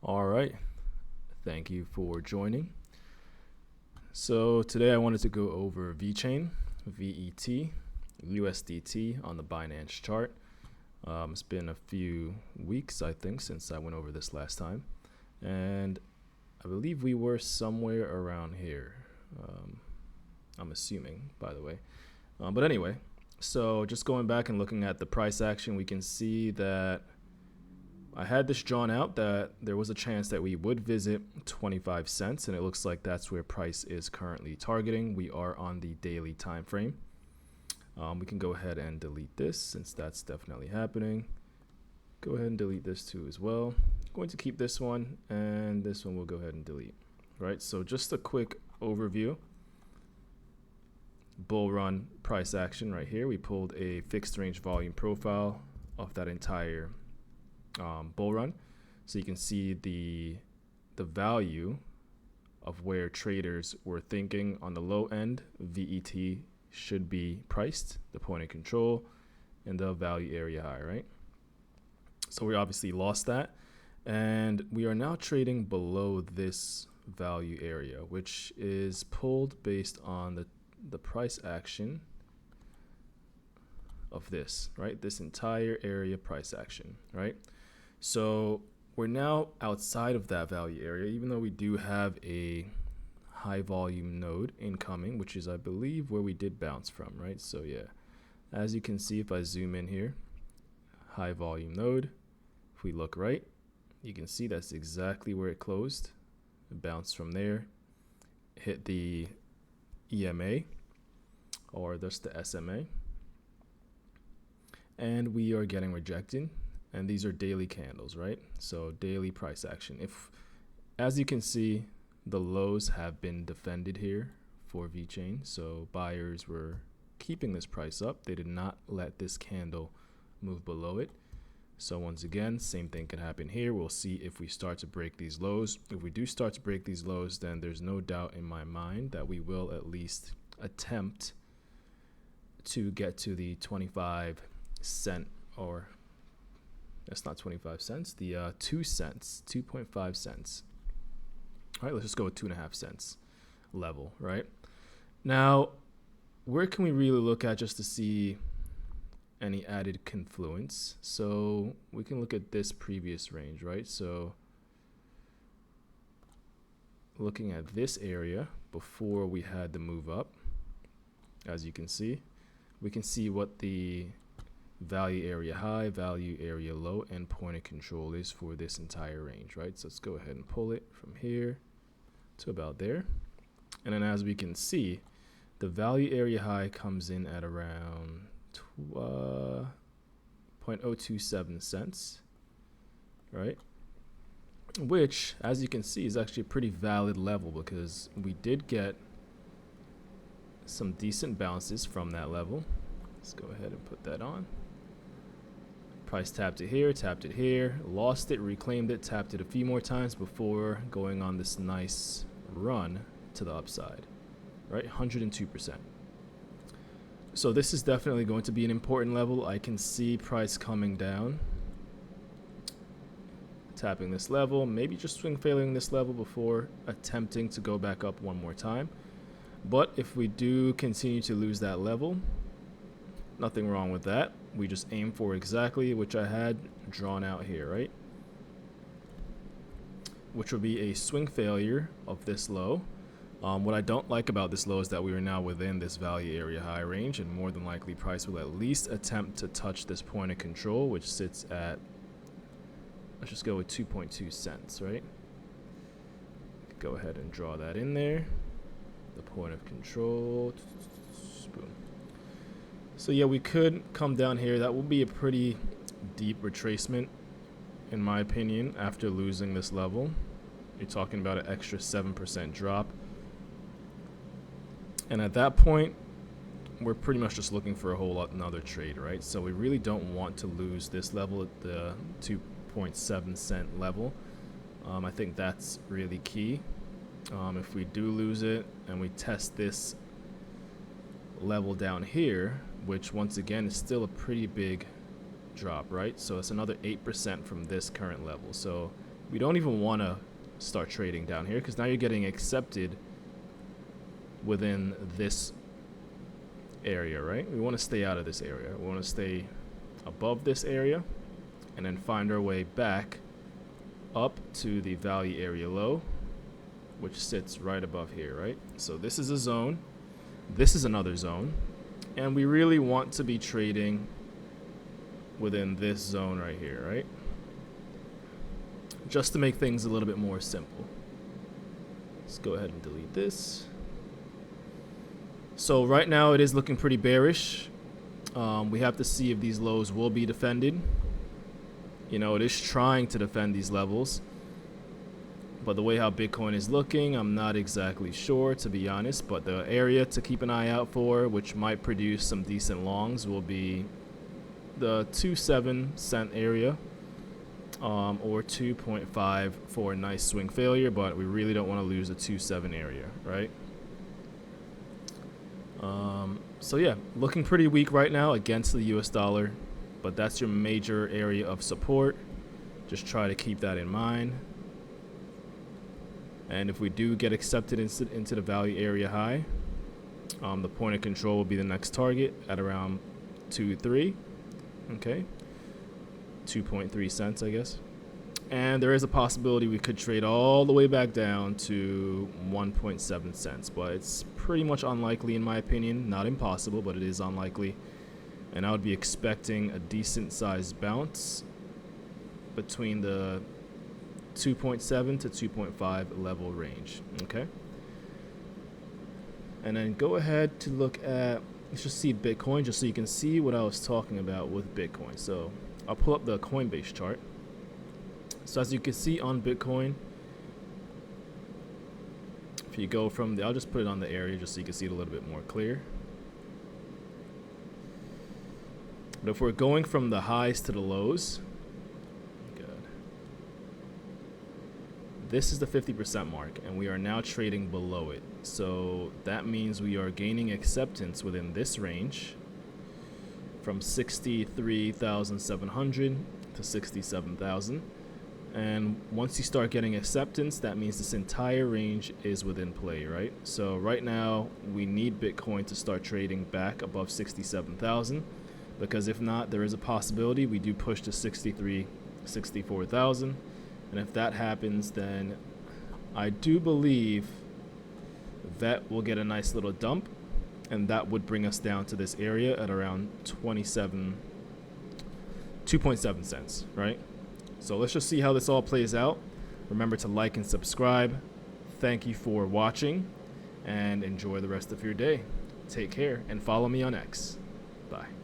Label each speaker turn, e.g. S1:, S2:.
S1: All right. Thank you for joining. So today I wanted to go over VeChain, VET, USDT on the Binance chart. It's been a few weeks, I think, since I went over this last time. And I believe we were somewhere around here. I'm assuming, by the way. But anyway, so just going back and looking at the price action, we can see that I had this drawn out that there was a chance that we would visit 25 cents, and it looks like that's where price is currently targeting. We are on the daily time frame. We can go ahead and delete this since that's definitely happening. Go ahead and delete this too as well. I'm going to keep this one, and this one we'll go ahead and delete. Right, so just a quick overview. Bull run price action right here. We pulled a fixed range volume profile of that entire bull run, so you can see the value of where traders were thinking on the low end. VET should be priced, the point of control, and the value area high, right? So we obviously lost that, and we are now trading below this value area, which is pulled based on the price action of this, right? This entire area price action, right? So we're now outside of that value area, even though we do have a high volume node incoming, which is, I believe, where we did bounce from, right? So yeah, as you can see, if I zoom in here, high volume node, if we look right, you can see that's exactly where it closed. It bounced from there, hit the EMA, or just the SMA, and we are getting rejected. And these are daily candles, right? So daily price action. If, as you can see, the lows have been defended here for VeChain. So buyers were keeping this price up. They did not let this candle move below it. So once again, same thing can happen here. We'll see if we start to break these lows. If we do start to break these lows, then there's no doubt in my mind that we will at least attempt to get to the 25 cent, or that's not 25 cents, the 2 cents, 2.5 cents. All right, let's just go with 2.5 cents level, right? Now, where can we really look at just to see any added confluence? So we can look at this previous range, right? So looking at this area before we had the move up, as you can see, we can see what the value area high, value area low, and point of control is for this entire range, right? So let's go ahead and pull it from here to about there. And then as we can see, the value area high comes in at around 0.027 cents, right? Which, as you can see, is actually a pretty valid level because we did get some decent bounces from that level. Let's go ahead and put that on. Price tapped it here, lost it, reclaimed it, tapped it a few more times before going on this nice run to the upside, right? 102%. So this is definitely going to be an important level. I can see price coming down, tapping this level, maybe just swing failing this level before attempting to go back up one more time. But if we do continue to lose that level, nothing wrong with that. We just aim for exactly which I had drawn out here, right? Which will be a swing failure of this low. What I don't like about this low is that we are now within this value area high range, and more than likely price will at least attempt to touch this point of control, which sits at, let's just go with 2.2 cents, right? Go ahead and draw that in there. The point of control. Boom. So yeah, we could come down here. That will be a pretty deep retracement, in my opinion, after losing this level. You're talking about an extra 7% drop. And at that point, we're pretty much just looking for a whole lot another trade, right? So we really don't want to lose this level at the 2.7 cent level. I think that's really key. If we do lose it and we test this level down here, which once again is still a pretty big drop, right? So it's another 8% from this current level. So we don't even want to start trading down here, because now you're getting accepted within this area, right? We want to stay out of this area. We want to stay above this area and then find our way back up to the value area low, which sits right above here, right? So this is a zone, this is another zone, and we really want to be trading within this zone right here, right? Just to make things a little bit more simple. Let's go ahead and delete this. So right now it is looking pretty bearish. We have to see if these lows will be defended. You know, it is trying to defend these levels, but the way how Bitcoin is looking, I'm not exactly sure, to be honest. But the area to keep an eye out for, which might produce some decent longs, will be the 2.7 cent area, or 2.5 for a nice swing failure, but we really don't want to lose the 2.7 area, right? So yeah, looking pretty weak right now against the US dollar, but that's your major area of support. Just try to keep that in mind. And if we do get accepted into the value area high, the point of control will be the next target at around 2.3, okay, 2.3 cents, I guess. And there is a possibility we could trade all the way back down to 1.7 cents, but it's pretty much unlikely in my opinion. Not impossible, but it is unlikely. And I would be expecting a decent sized bounce between the 2.7 to 2.5 level range, okay? And then go ahead to look at, let's just see Bitcoin, just so you can see what I was talking about with Bitcoin. So I'll pull up the Coinbase chart. So as you can see on Bitcoin, if you go from the, I'll just put it on the area just so you can see it a little bit more clear. But if we're going from the highs to the lows, good. This is the 50% mark, and we are now trading below it. So that means we are gaining acceptance within this range from 63,700 to 67,000. And once you start getting acceptance, that means this entire range is within play, right? So right now we need Bitcoin to start trading back above 67,000, because if not, there is a possibility we do push to 64,000. And if that happens, then I do believe that will get a nice little dump, and that would bring us down to this area at around 2.7 cents, right? So let's just see how this all plays out. Remember to like and subscribe. Thank you for watching, and enjoy the rest of your day. Take care, and follow me on X. Bye.